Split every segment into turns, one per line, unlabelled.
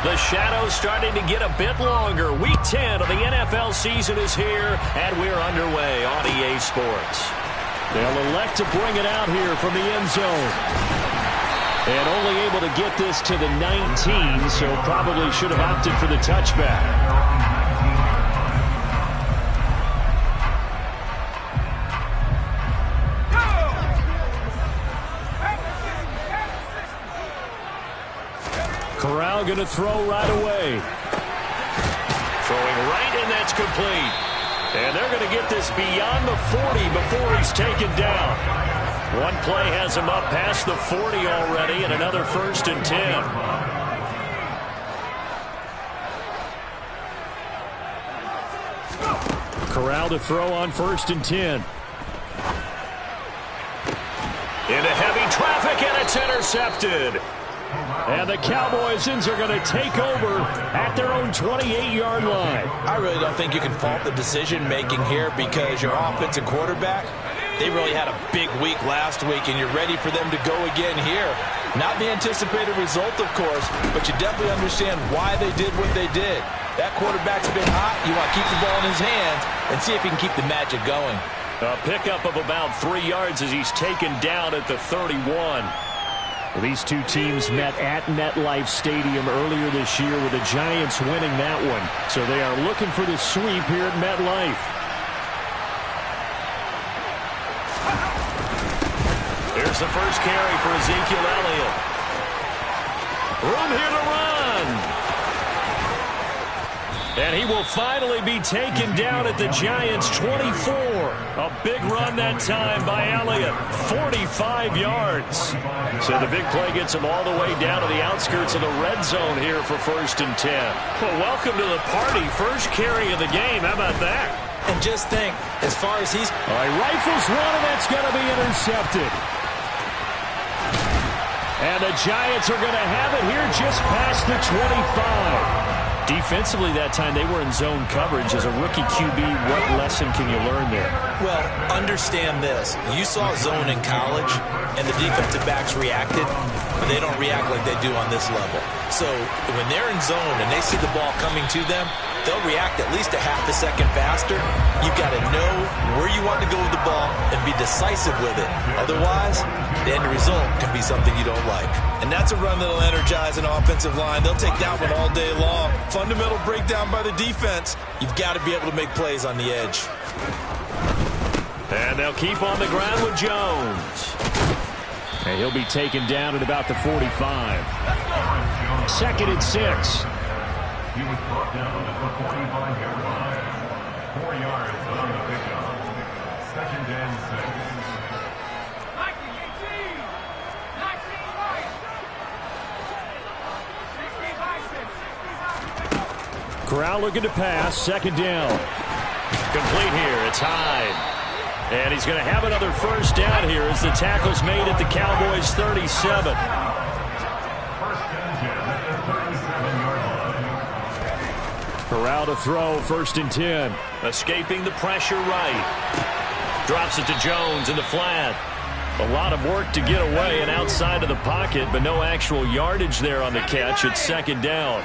The shadow's starting to get a bit longer. Week 10 of the NFL season is here, and we're underway on EA Sports. They'll elect to bring it out here from the end zone. And only able to get this to the 19, so probably should have opted for the touchback. Corral going to throw right away. Throwing right, and that's complete. And they're going to get this beyond the 40 before he's taken down. One play has him up past the 40 already, and another 1st and 10. Corral to throw on 1st and 10. Into heavy traffic, and it's intercepted. And the Cowboys are going to take over at their own 28-yard line.
I really don't think you can fault the decision-making here because your offensive quarterback, they really had a big week last week, and you're ready for them to go again here. Not the anticipated result, of course, but you definitely understand why they did what they did. That quarterback's been hot. You want to keep the ball in his hands and see if he can keep the magic going.
A pickup of about 3 yards as he's taken down at the 31. Well, these two teams met at MetLife Stadium earlier this year with the Giants winning that one. So they are looking for the sweep here at MetLife. Here's the first carry for Ezekiel Elliott. Room here to run. And he will finally be taken down at the Giants' 24. A big run that time by Elliott. 45 yards. So the big play gets him all the way down to the outskirts of the red zone here for 1st and 10. Well, welcome to the party. First carry of the game. How about that?
And just think, as far as he's...
All right, rifles one, and that's going to be intercepted. And the Giants are going to have it here just past the 25. Defensively that time, they were in zone coverage. As a rookie QB, what lesson can you learn there?
Well, understand this. You saw zone in college, and the defensive backs reacted, but they don't react like they do on this level. So when they're in zone and they see the ball coming to them, they'll react at least a half a second faster. You've got to know where you want to go with the ball and be decisive with it. Otherwise, the end result can be something you don't like. And that's a run that'll energize an offensive line. They'll take that one all day long. Fundamental breakdown by the defense. You've got to be able to make plays on the edge.
And they'll keep on the ground with Jones. And he'll be taken down at about the 45. 2nd and 6.
He was brought down at the 45-yard line. 4 yards on the pickup. 2nd and 6.
Corral looking to pass. 2nd down. Complete here. It's Hyde. And he's going to have another 1st down here as the tackle's made at the Cowboys' 37.
1st and 10 at the 37-yard line.
Corral to throw. 1st and 10. Escaping the pressure right. Drops it to Jones in the flat. A lot of work to get away and outside of the pocket, but no actual yardage there on the catch. It's 2nd down.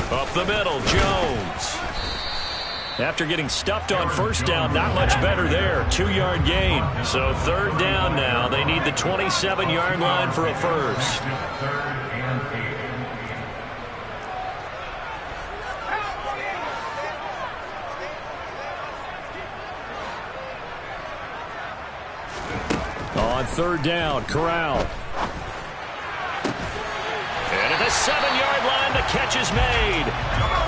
Up the middle, Jones. After getting stuffed on 1st down, not much better there. 2-yard gain. So 3rd down now. They need the 27-yard line for a 1st.
3rd and 8.
On 3rd down, Corral. And at the 7-yard line, the catch is made.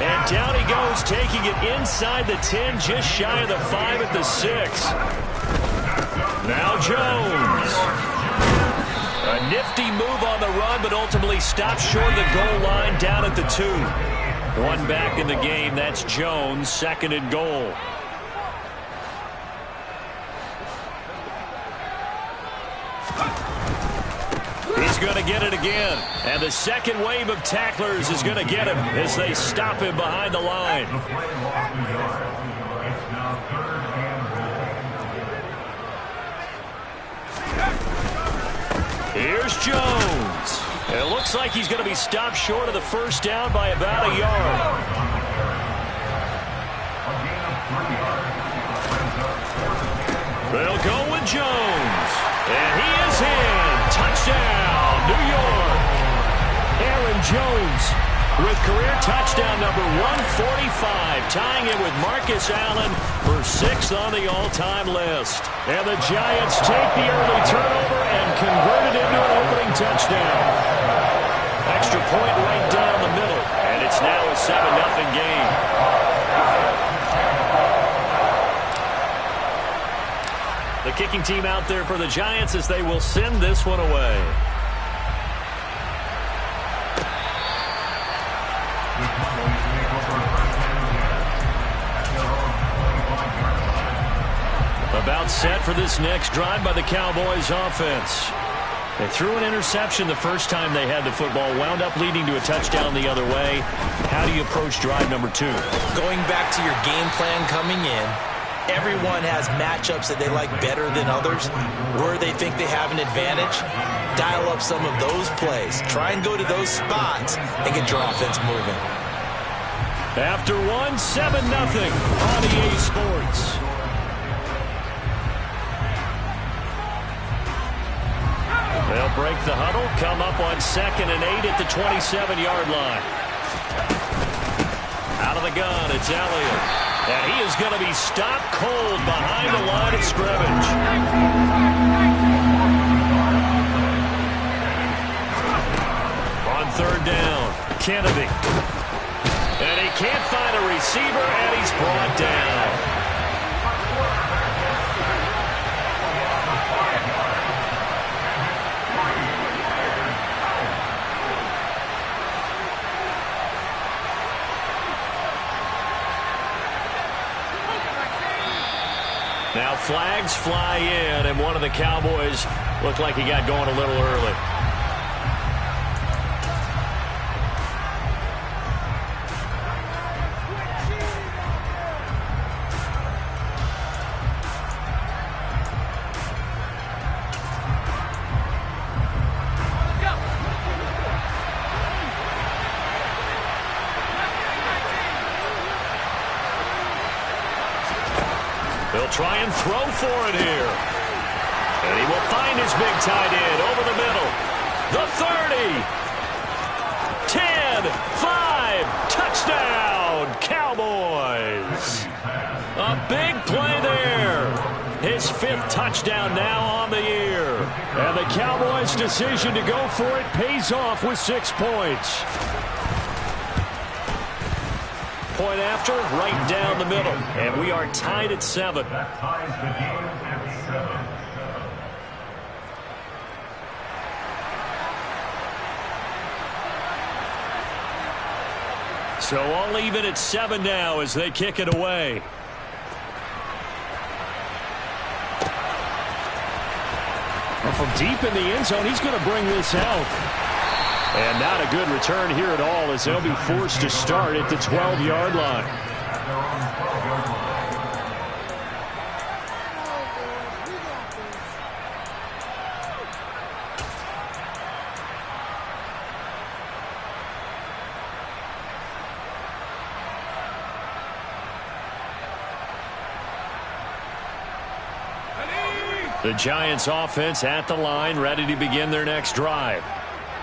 And down he goes, taking it inside the 10, just shy of the 5 at the 6. Now Jones. A nifty move on the run, but ultimately stopped short of the goal line down at the 2. One back in the game, that's Jones, 2nd and goal. He's going to get it again. And the second wave of tacklers is going to get him as they stop him behind the line.
The play lost a yard. It's now 3rd and
Jones. It looks like he's going to be stopped short of the first down by about a yard. They'll go with Jones. And he is in. Touchdown, New York. Aaron Jones with career touchdown number 145, tying it with Marcus Allen for 6th on the all-time list. And the Giants take the early turnover and convert it into an opening touchdown. Extra point right down the middle, and it's now a 7-0 game. The kicking team out there for the Giants as they will send this one away. About set for this next drive by the Cowboys offense. They threw an interception the first time they had the football, wound up leading to a touchdown the other way. How do you approach drive number 2?
Going back to your game plan coming in, everyone has matchups that they like better than others, where they think they have an advantage. Dial up some of those plays. Try and go to those spots and get your offense moving.
After 7-0 on EA Sports. They'll break the huddle, come up on 2nd and 8 at the 27-yard line. Out of the gun, it's Elliott. And he is going to be stopped cold behind the line of scrimmage. On 3rd down, Kennedy. And he can't find a receiver, and he's brought down. Now flags fly in, and one of the Cowboys looked like he got going a little early. He'll try and throw for it here. And he will find his big tight end over the middle. The 30. 10, 5, touchdown, Cowboys. A big play there. His 5th touchdown now on the year. And the Cowboys' decision to go for it pays off with 6 points. Point after, right down the middle. And we are tied at 7.
That ties the game at 7.
So all even at 7 now as they kick it away. Well, from deep in the end zone, he's going to bring this out. And not a good return here at all as they'll be forced to start at the 12-yard line. The Giants offense at the line, ready to begin their next drive.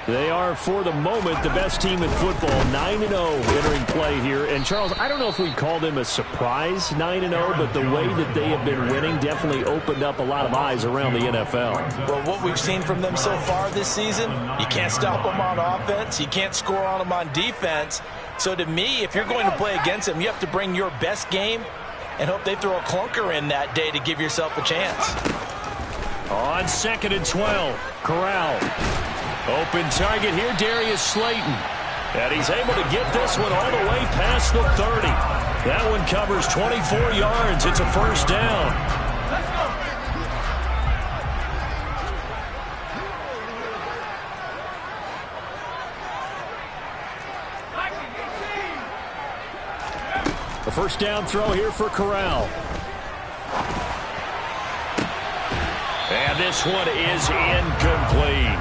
They are, for the moment, the best team in football, 9-0 entering play here. And, Charles, I don't know if we'd call them a surprise 9-0, but the way that they have been winning definitely opened up a lot of eyes around the NFL.
Well, what we've seen from them so far this season, you can't stop them on offense. You can't score on them on defense. So, to me, if you're going to play against them, you have to bring your best game and hope they throw a clunker in that day to give yourself a chance.
On 2nd and 12, Corral. Open target here, Darius Slayton. And he's able to get this one all the way past the 30. That one covers 24 yards. It's a first down. The first down throw here for Corral. And this one is incomplete.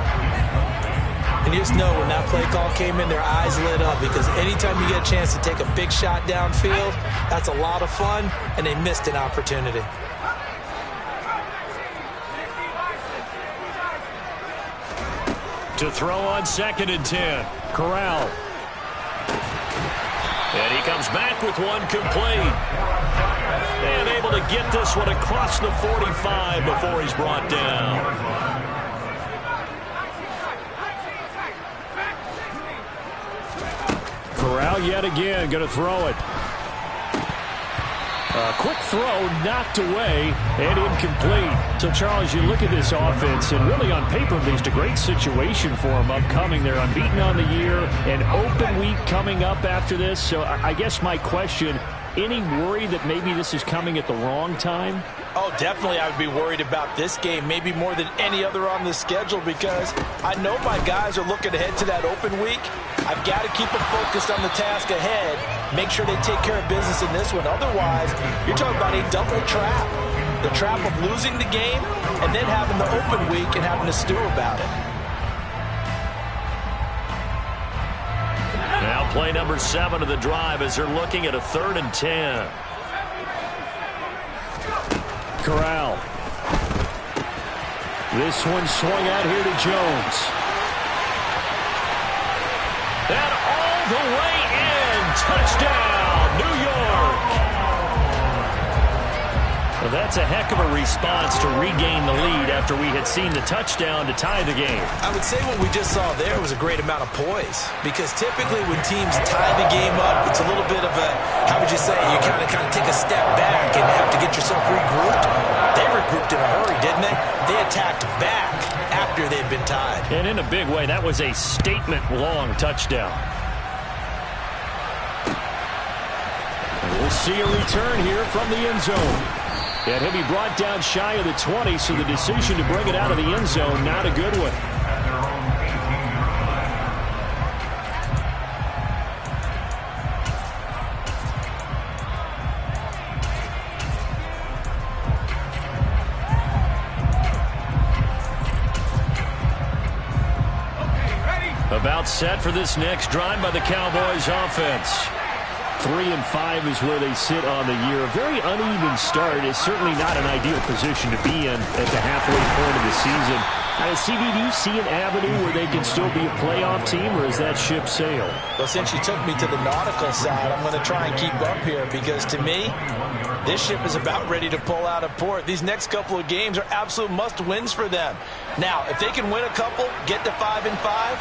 you just know when that play call came in, their eyes lit up, because anytime you get a chance to take a big shot downfield, that's a lot of fun, and they missed an opportunity.
To throw on 2nd and 10. Corral. And he comes back with one complete. And able to get this one across the 45 before he's brought down. Corral yet again going to throw it. A quick throw knocked away and incomplete. So, Charles, you look at this offense, and really on paper, at least a great situation for them upcoming. They're unbeaten on the year, an open week coming up after this. So I guess my question, any worry that maybe this is coming at the wrong time?
Oh, definitely I would be worried about this game, maybe more than any other on the schedule, because I know my guys are looking ahead to that open week. I've got to keep them focused on the task ahead, make sure they take care of business in this one. Otherwise, you're talking about a double trap. The trap of losing the game and then having the open week and having to stew about it.
Now play number 7 of the drive as they're looking at a 3rd and 10. Corral. This one swung out here to Jones. And all the way in. Touchdown, New York. Well, that's a heck of a response to regain the lead after we had seen the touchdown to tie the game.
I would say what we just saw there was a great amount of poise, because typically when teams tie the game up, it's a little bit of a, how would you say, you kind of take a step back and have to get yourself regrouped. They regrouped in a hurry, didn't they? They attacked back after they'd been tied. And
in a big way, that was a statement-long touchdown. And we'll see a return here from the end zone. And he'll be brought down shy of the 20, so the decision to bring it out of the end zone, not a good one. About set for this next drive by the Cowboys offense. 3-5 is where they sit on the year. A very uneven start is certainly not an ideal position to be in at the halfway point of the season. CD, do you see an avenue where they can still be a playoff team, or is that ship sailed?
Well, since you took me to the nautical side, I'm going to try and keep up here, because to me, this ship is about ready to pull out of port. These next couple of games are absolute must-wins for them. Now, if they can win a couple, get to 5-5,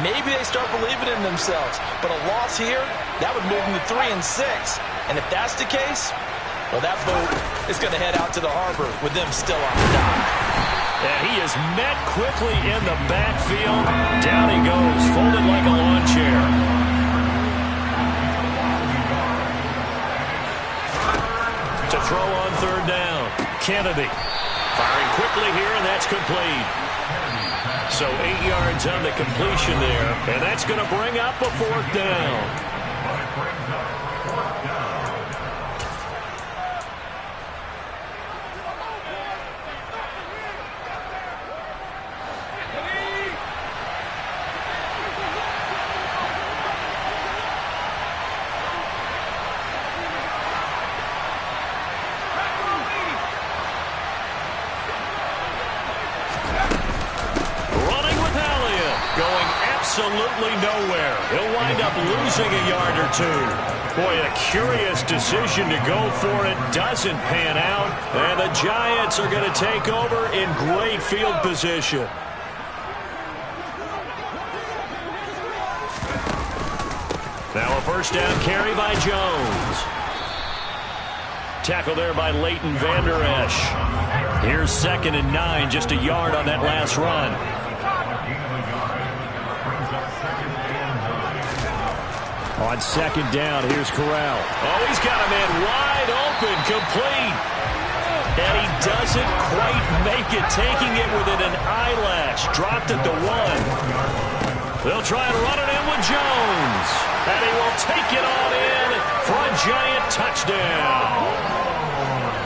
maybe they start believing in themselves. But a loss here, that would move them to 3-6. And if that's the case, well, that boat is going to head out to the harbor with them still on the dock.
And he is met quickly in the backfield. Down he goes, folded like a lawn chair. To throw on 3rd down, Kennedy. Firing quickly here, and that's complete. So 8 yards on the completion there, and that's going to bring up a 4th down. Absolutely nowhere. He'll wind up losing a yard or 2. Boy, a curious decision to go for it. Doesn't pan out. And the Giants are going to take over in great field position. Now a 1st down carry by Jones. Tackle there by Leighton Vander Esch. Here's 2nd and 9, just a yard on that last run. On 2nd down, here's Corral. Oh, he's got a man wide open, complete. And he doesn't quite make it, taking it within an eyelash. Dropped at the 1. They'll try and run it in with Jones. And he will take it on in for a Giant touchdown.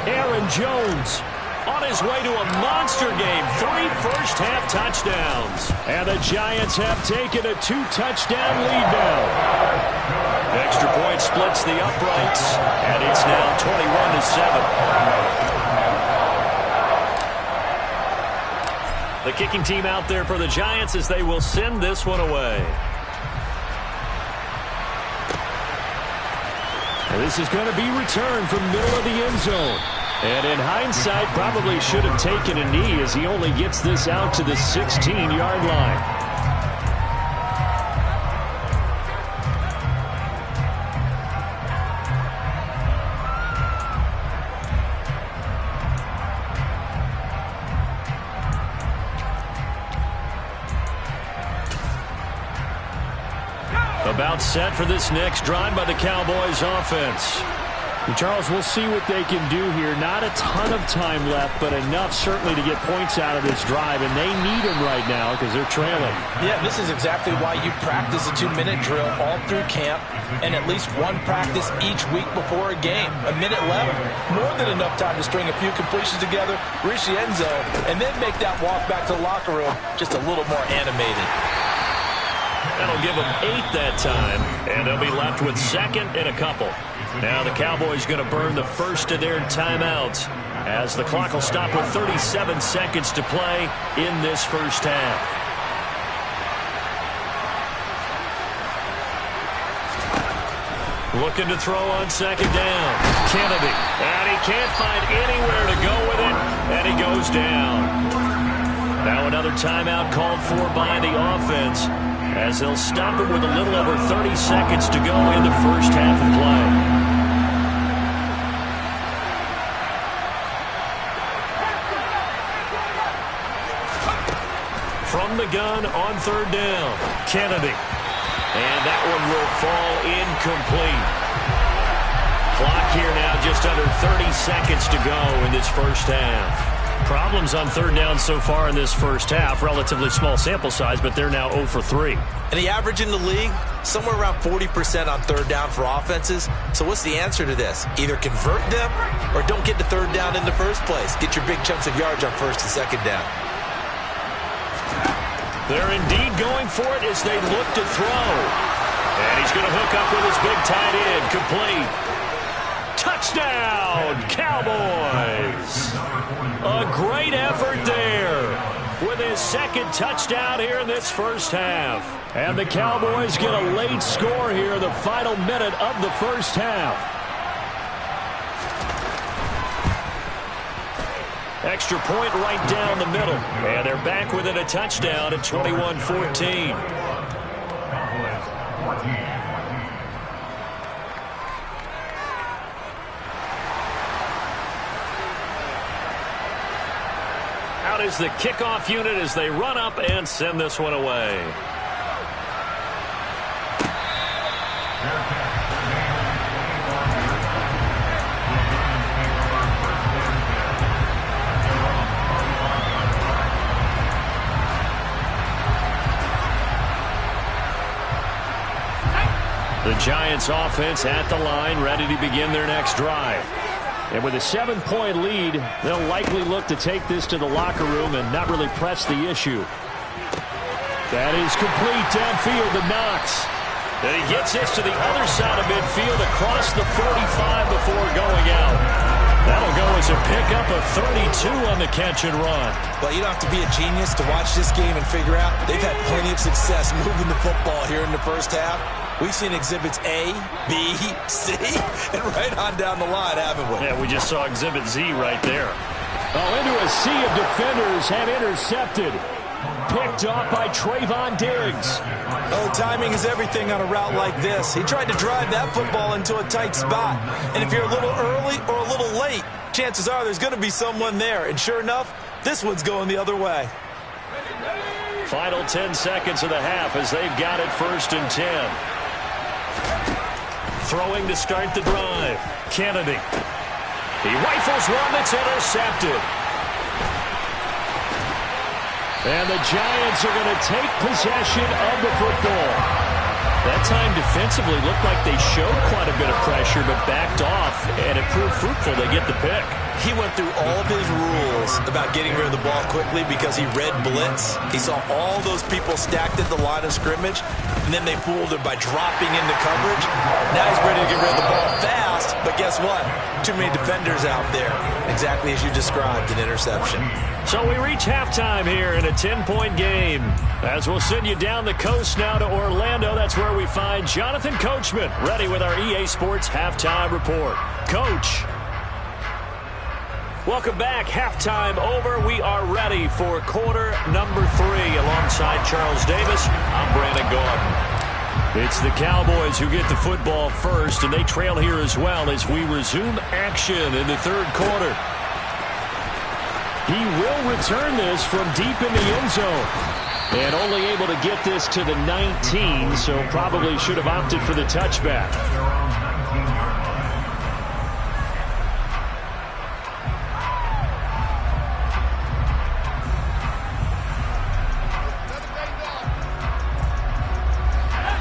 Aaron Jones On his way to a monster game, 3 first-half touchdowns. And the Giants have taken a 2-touchdown lead now. Extra point splits the uprights, and it's now 21-7. The kicking team out there for the Giants as they will send this one away. And this is going to be returned from middle of the end zone. And in hindsight, probably should have taken a knee as he only gets this out to the 16-yard line. About set for this next drive by the Cowboys offense. And Charles, we'll see what they can do here. Not a ton of time left, but enough certainly to get points out of this drive, and they need them right now because they're trailing.
Yeah, this is exactly why you practice a 2-minute drill all through camp and at least one practice each week before a game. A minute left, more than enough time to string a few completions together, reach the end zone, and then make that walk back to the locker room just a little more animated.
That'll give them 8 that time, and they'll be left with second and a couple. Now the Cowboys going to burn the first of their timeouts as the clock will stop with 37 seconds to play in this first half. Looking to throw on second down. Kennedy, and he can't find anywhere to go with it, and he goes down. Now another timeout called for by the offense as they'll stop it with a little over 30 seconds to go in the first half of play. From the gun on third down, Kennedy. And that one will fall incomplete. Clock here now just under 30 seconds to go in this first half. Problems on third down so far in this first half. Relatively small sample size, but they're now 0 for 3.
And the average in the league, somewhere around 40% on third down for offenses. So what's the answer to this? Either convert them or don't get to third down in the first place. Get your big chunks of yards on first and second down.
They're indeed going for it as they look to throw. And he's going to hook up with his big tight end. Complete. Touchdown, Cowboys. A great effort there with his second touchdown here in this first half. And the Cowboys get a late score here in the final minute of the first half. Extra point right down the middle. And they're back within a touchdown at 21-14. Out is the kickoff unit as they run up and send this one away. The Giants offense at the line, ready to begin their next drive. And with a 7-point lead, they'll likely look to take this to the locker room and not really press the issue. That is complete downfield to Knox. And he gets this to the other side of midfield across the 45 before going out. That'll go as a pickup of 32 on the catch and run.
Well, you don't have to be a genius to watch this game and figure out they've had plenty of success moving the football here in the first half. We've seen exhibits A, B, C, and right on down the line, haven't we?
Yeah, we just saw exhibit Z right there. Oh, into a sea of defenders and intercepted. Picked off by Trayvon Diggs.
Oh, timing is everything on a route like this. He tried to drive that football into a tight spot. And if you're a little early or a little late, chances are there's going to be someone there. And sure enough, this one's going the other way.
Final 10 seconds of the half as they've got it 1st and 10. Throwing to start the drive. Kennedy. He rifles one that's intercepted. And the Giants are going to take possession of the football. That time defensively looked like they showed quite a bit of pressure but backed off, and it proved fruitful. They get the pick.
He went through all of his rules about getting rid of the ball quickly because he read blitz. He saw all those people stacked at the line of scrimmage, and then they fooled him by dropping into coverage. Now he's ready to get rid of the ball fast, but guess what? Too many defenders out there. Exactly as you described, an interception.
So we reach halftime here in a 10-point game. As we'll send you down the coast now to Orlando, that's where we find Jonathan Coachman, ready with our EA Sports Halftime Report. Coach. Welcome back. Halftime over. We are ready for quarter number 3. Alongside Charles Davis, I'm Brandon Gaudin. It's the Cowboys who get the football first, and they trail here as well as we resume action in the third quarter. He will return this from deep in the end zone. And only able to get this to the 19, so probably should have opted for the touchback.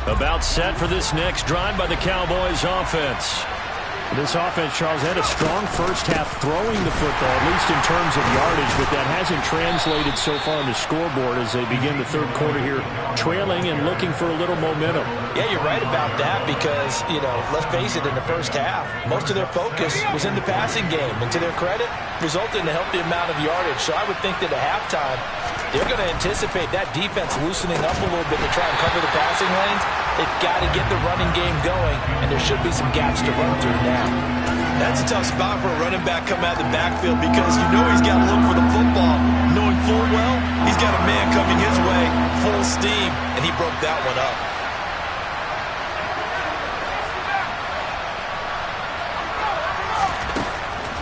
About set for this next drive by the Cowboys offense. This offense, Charles, had a strong first half throwing the football, at least in terms of yardage, but that hasn't translated so far on the scoreboard as they begin the third quarter here, trailing and looking for a little momentum.
Yeah, you're right about that because, let's face it, in the first half, most of their focus was in the passing game. And to their credit, resulted in a healthy amount of yardage. So I would think that at halftime, they're going to anticipate that defense loosening up a little bit to try and cover the passing lanes. They've got to get the running game going, and there should be some gaps to run through now. That's a tough spot for a running back coming out of the backfield because he's got to look for the football, knowing full well he's got a man coming his way, full steam, and he broke that one up.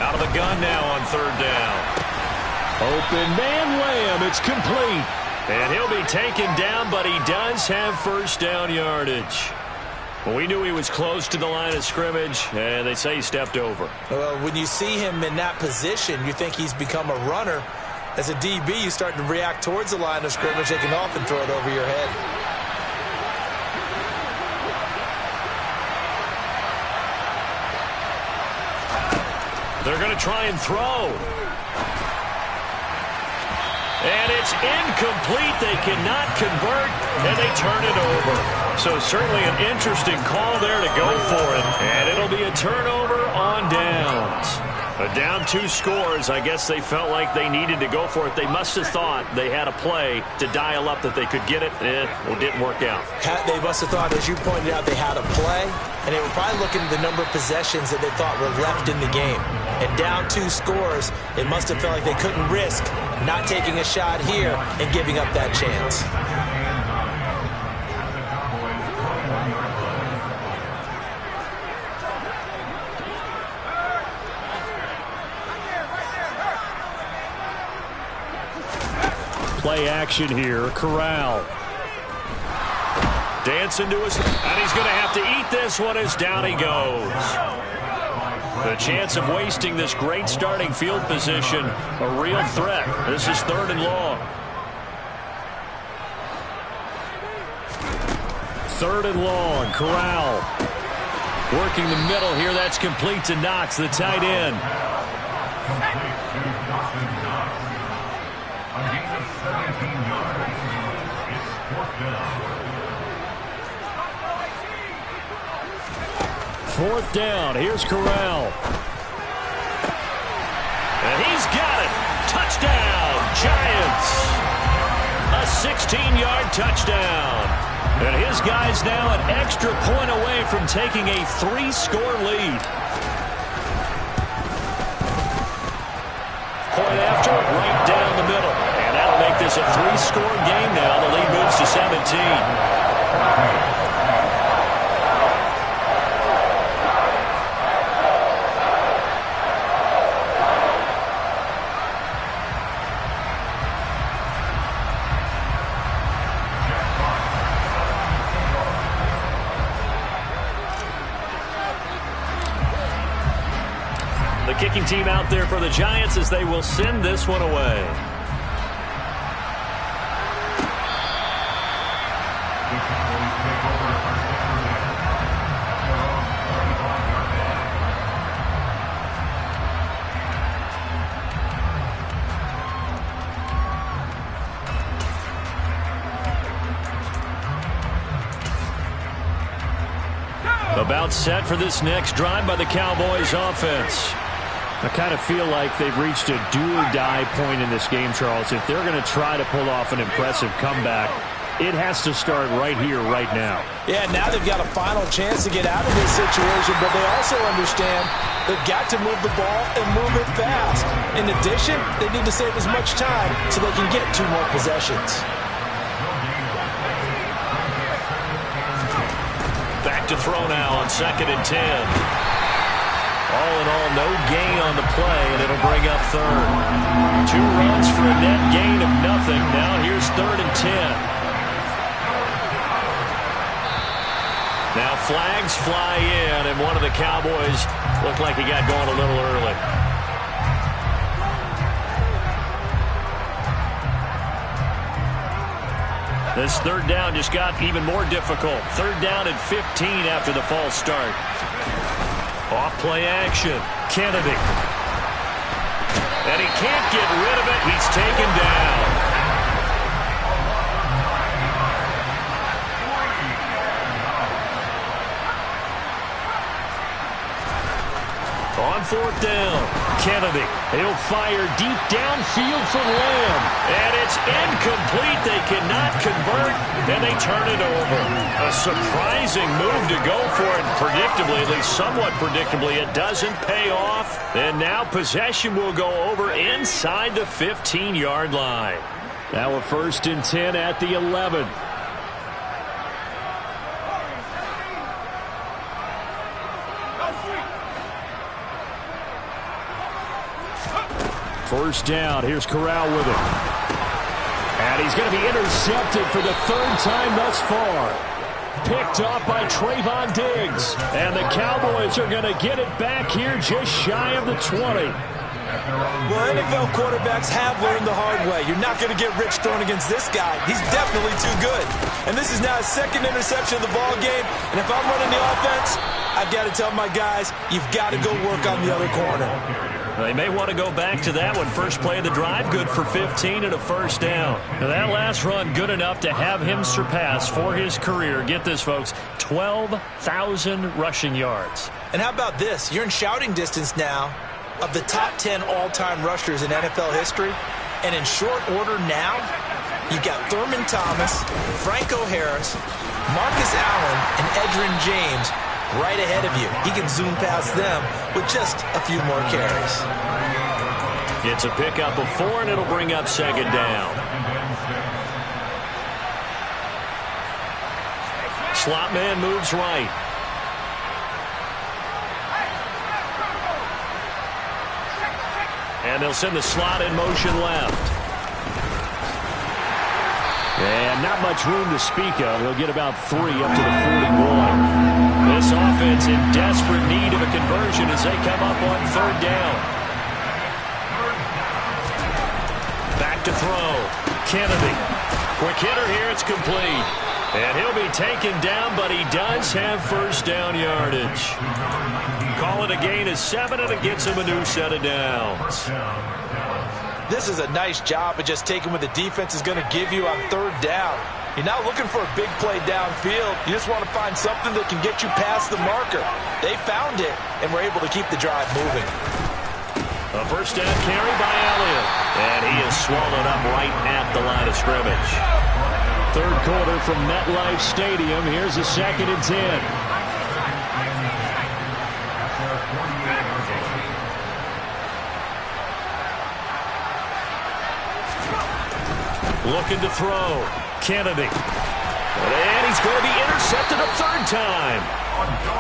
Out of the gun now on third down. Open man Lamb, it's complete. And he'll be taken down, but he does have first down yardage. Well, we knew he was close to the line of scrimmage, and they say he stepped over.
Well, when you see him in that position, you think he's become a runner. As a DB, you start to react towards the line of scrimmage. They can often throw it over your head.
They're going to try and throw. And it's incomplete. They cannot convert, and they turn it over. So certainly an interesting call there to go for it. And it'll be a turnover on downs. A down 2 scores. I guess they felt like they needed to go for it. They must have thought they had a play to dial up that they could get it. It didn't work out.
They must have thought, as you pointed out, they had a play. And they were probably looking at the number of possessions that they thought were left in the game. And down 2 scores, they must have felt like they couldn't risk not taking a shot here and giving up that chance.
Play action here. Corral. Dancing to his... And he's going to have to eat this one as down he goes. The chance of wasting this great starting field position, a real threat. This is 3rd and long. 3rd and long. Corral. Working the middle here. That's complete to Knox, the tight end. Fourth down. Here's Corral. And he's got it. Touchdown, Giants. A 16-yard touchdown. And his guys now an extra point away from taking a 3-score lead. Point after, right down the middle. And that'll make this a 3-score game now. The lead moves to 17. Kicking team out there for the Giants as they will send this one away. About set for this next drive by the Cowboys offense. I kind of feel like they've reached a do-or-die point in this game, Charles. If they're going to try to pull off an impressive comeback, it has to start right here, right now.
Yeah, now they've got a final chance to get out of this situation, but they also understand they've got to move the ball and move it fast. In addition, they need to save as much time so they can get 2 more possessions.
Back to throw now on 2nd and 10. All in all, no gain on the play, and it'll bring up 3rd. 2 runs for a net gain of nothing. Now here's 3rd and 10. Now flags fly in, and one of the Cowboys looked like he got going a little early. This 3rd down just got even more difficult. 3rd down and 15 after the false start. Off play action. Kennedy. And he can't get rid of it. He's taken down. On 4th down, Kennedy. He'll fire deep downfield for Lamb. And it's incomplete. They cannot convert, and they turn it over. A surprising move to go for it. Predictably, at least somewhat predictably, it doesn't pay off. And now possession will go over inside the 15-yard line. Now a 1st and 10 at the 11. First down. Here's Corral with it. And he's going to be intercepted for the 3rd time thus far. Picked off by Trayvon Diggs. And the Cowboys are going to get it back here just shy of the 20.
Well, NFL quarterbacks have learned the hard way. You're not going to get rich thrown against this guy. He's definitely too good. And this is now his 2nd interception of the ball game. And if I'm running the offense, I've got to tell my guys, you've got to go work on the other corner.
They may want to go back to that one. First play of the drive, good for 15 and a 1st down. Now that last run, good enough to have him surpass for his career. Get this, folks, 12,000 rushing yards.
And how about this? You're in shouting distance now of the top 10 all-time rushers in NFL history. And in short order now, you've got Thurman Thomas, Franco Harris, Marcus Allen, and Edgerrin James right ahead of you. He can zoom past them with just a few more carries.
It's a pickup of 4, and it'll bring up 2nd down. Slot man moves right. And they'll send the slot in motion left. And not much room to speak of. They'll get about 3 up to the 41. This offense in desperate need of a conversion as they come up on 3rd down. Back to throw. Kennedy. Quick hitter here. It's complete. And he'll be taken down, but he does have 1st down yardage. Call it a gain of 7, and it gets him a new set of downs.
This is a nice job of just taking what the defense is going to give you on 3rd down. You're not looking for a big play downfield. You just want to find something that can get you past the marker. They found it, and were able to keep the drive moving.
A 1st down carry by Elliott. And he is swallowed up right at the line of scrimmage. 3rd quarter from MetLife Stadium. Here's a 2nd and 10. Looking to throw. Kennedy. And he's going to be intercepted a 3rd time.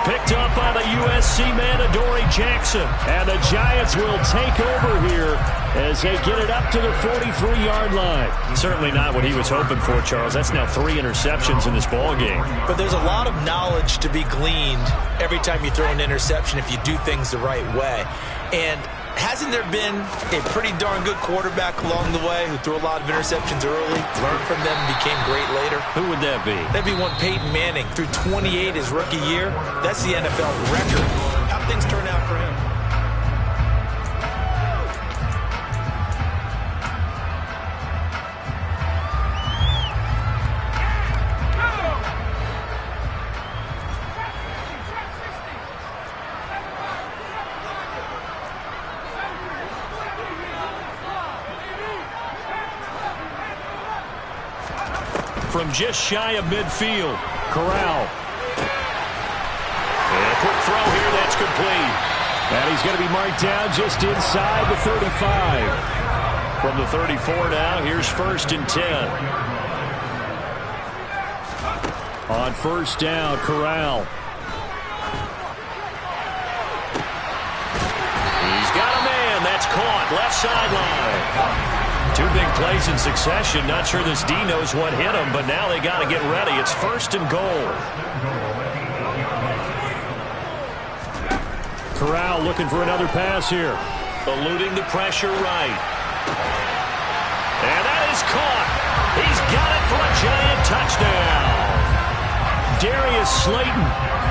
Picked up by the USC man, Adoree Jackson. And the Giants will take over here as they get it up to the 43-yard line. Certainly not what he was hoping for, Charles. That's now 3 interceptions in this ball game.
But there's a lot of knowledge to be gleaned every time you throw an interception if you do things the right way. And hasn't there been a pretty darn good quarterback along the way who threw a lot of interceptions early, learned from them, and became great later?
Who would that be?
That'd be one Peyton Manning. Threw 28 his rookie year. That's the NFL record. How'd things turn out for him?
from just shy of midfield. Corral. And a quick throw here. That's complete. And he's going to be marked down just inside the 35. From the 34 now, here's 1st and 10. On 1st down, Corral. He's got a man. That's caught. Left sideline. 2 big plays in succession. Not sure this D knows what hit him, but now they got to get ready. It's 1st and goal. Corral looking for another pass here. Eluding the pressure right. And that is caught. He's got it for a giant touchdown. Darius Slayton,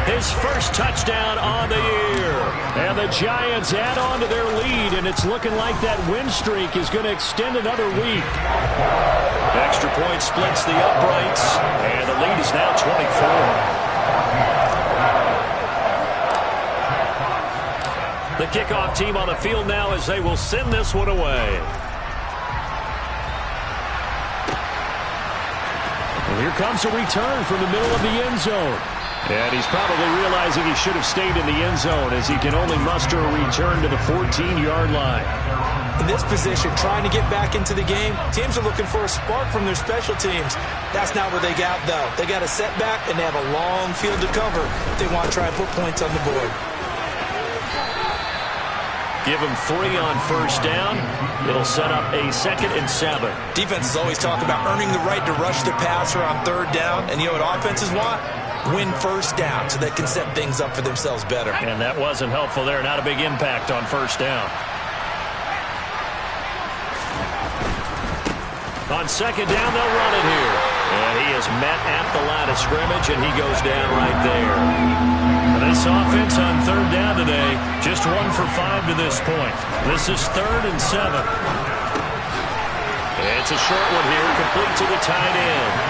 his first touchdown on the year. And the Giants add on to their lead, and it's looking like that win streak is going to extend another week. Extra point splits the uprights, and the lead is now 24. The kickoff team on the field now as they will send this one away. Well, here comes a return from the middle of the end zone. And he's probably realizing he should have stayed in the end zone as he can only muster a return to the 14-yard line.
In this position, trying to get back into the game, teams are looking for a spark from their special teams. That's not what they got, though. They got a setback, and they have a long field to cover if they want to try and put points on the board.
Give him 3 on 1st down. It'll set up a 2nd and 7.
Defenses always talk about earning the right to rush the passer on 3rd down. And you know what offenses want? Win 1st down so they can set things up for themselves better.
And that wasn't helpful there. Not a big impact on 1st down. On 2nd down, they'll run it here. And he is met at the line of scrimmage, and he goes down right there. This offense on 3rd down today, just 1 for 5 to this point. This is 3rd and 7. It's a short one here, complete to the tight end.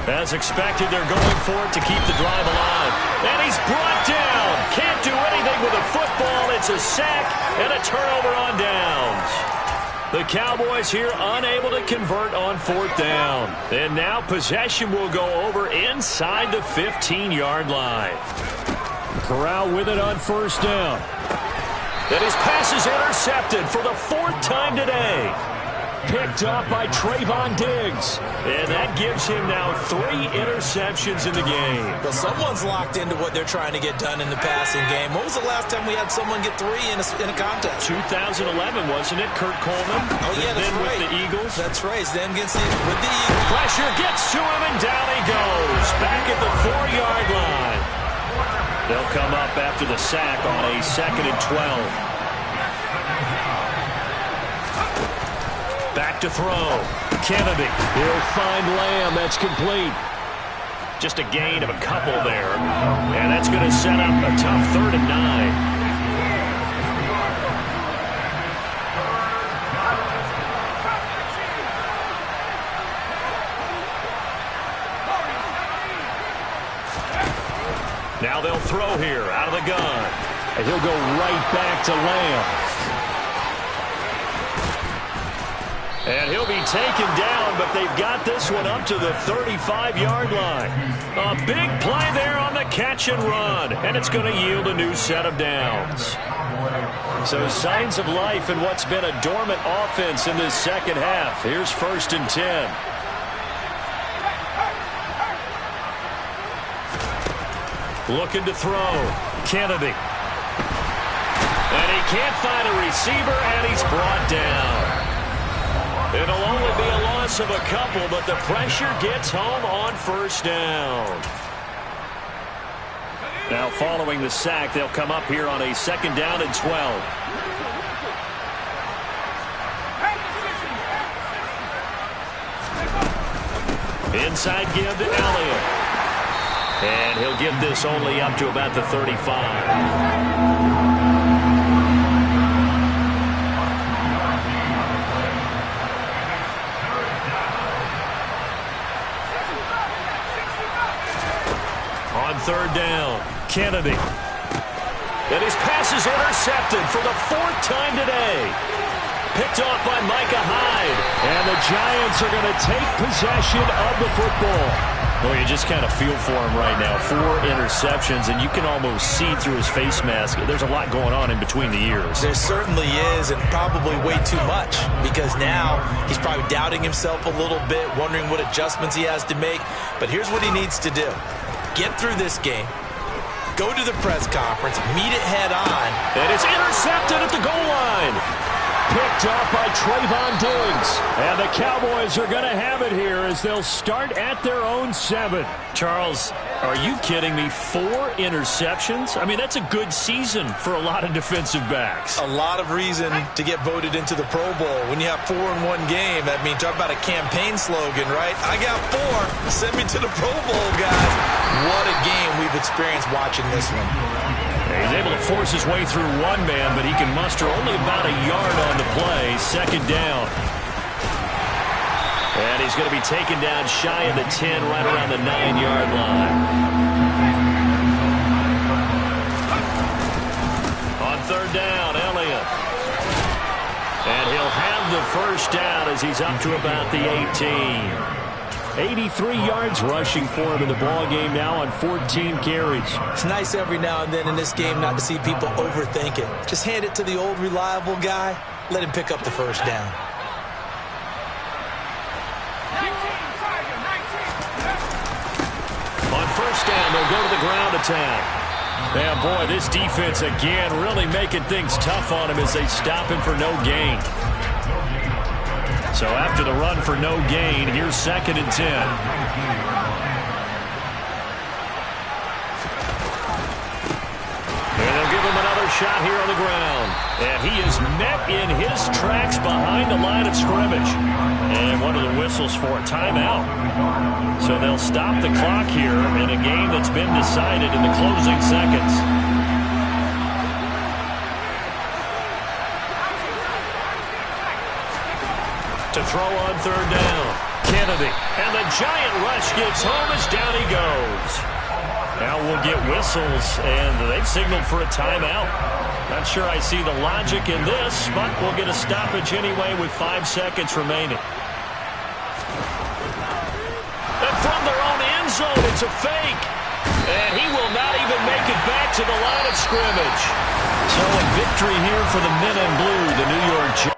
As expected, they're going for it to keep the drive alive. And he's brought down. Can't do anything with a football. It's a sack and a turnover on downs. The Cowboys here unable to convert on 4th down. And now possession will go over inside the 15-yard line. Corral with it on 1st down. And his pass is intercepted for the 4th time today. Picked up by Trayvon Diggs. And that gives him now 3 interceptions in the game.
Well, someone's locked into what they're trying to get done in the passing game. When was the last time we had someone get 3 in a contest?
2011, wasn't it? Kurt Coleman.
Oh, yeah, that's
then
right.
With the Eagles.
That's right. Then with the Eagles.
Pressure gets to him, and down he goes. Back at the 4-yard line. They'll come up after the sack on a 2nd and 12. Back to throw. Kennedy. He'll find Lamb. That's complete. Just a gain of a couple there. And that's going to set up a tough 3rd and 9. Now they'll throw here out of the gun. And he'll go right back to Lamb. And he'll be taken down, but they've got this one up to the 35-yard line. A big play there on the catch and run, and it's going to yield a new set of downs. So signs of life in what's been a dormant offense in this second half. Here's 1st and 10. Looking to throw. Kennedy. And he can't find a receiver, and he's brought down. It'll only be a loss of a couple, but the pressure gets home on 1st down. Now following the sack, they'll come up here on a 2nd down and 12. Inside give to Elliott. And he'll give this only up to about the 35. is intercepted for the 4th time today. Picked off by Micah Hyde. And the Giants are going to take possession of the football. Well, you just kind of feel for him right now. 4 interceptions, and you can almost see through his face mask. There's a lot going on in between the ears.
There certainly is, and probably way too much, because now he's probably doubting himself a little bit, wondering what adjustments he has to make. But here's what he needs to do. Get through this game. Go to the press conference. Meet it head on.
And it's intercepted at the goal line. Picked off by Trayvon Diggs. And the Cowboys are going to have it here as they'll start at their own 7. Charles, are you kidding me? 4 interceptions? I mean, that's a good season for a lot of defensive backs.
A lot of reason to get voted into the Pro Bowl. When you have 4 in one game, I mean, talk about a campaign slogan, right? I got 4. Send me to the Pro Bowl, guys. What a game we've experienced watching this one.
He's able to force his way through one man, but he can muster only about a yard on the play. 2nd down. And he's going to be taken down shy of the 10, right around the 9-yard line. On 3rd down, Elliott. And he'll have the 1st down as he's up to about the 18. 83 yards rushing for him in the ball game now on 14 carries.
It's nice every now and then in this game not to see people overthink it. Just hand it to the old reliable guy. Let him pick up the 1st down.
On 1st down, they'll go to the ground attack. And boy, this defense again really making things tough on him as they stop him for no gain. So after the run for no gain, here's 2nd and 10. And they'll give him another shot here on the ground. And he is met in his tracks behind the line of scrimmage. And one of the whistles for a timeout. So they'll stop the clock here in a game that's been decided in the closing seconds. To throw on 3rd down. Kennedy. And the giant rush gets home as down he goes. Now we'll get whistles, and they've signaled for a timeout. Not sure I see the logic in this, but we'll get a stoppage anyway with 5 seconds remaining. And from their own end zone, it's a fake. And he will not even make it back to the line of scrimmage. So a victory here for the men in blue, the New York Giants.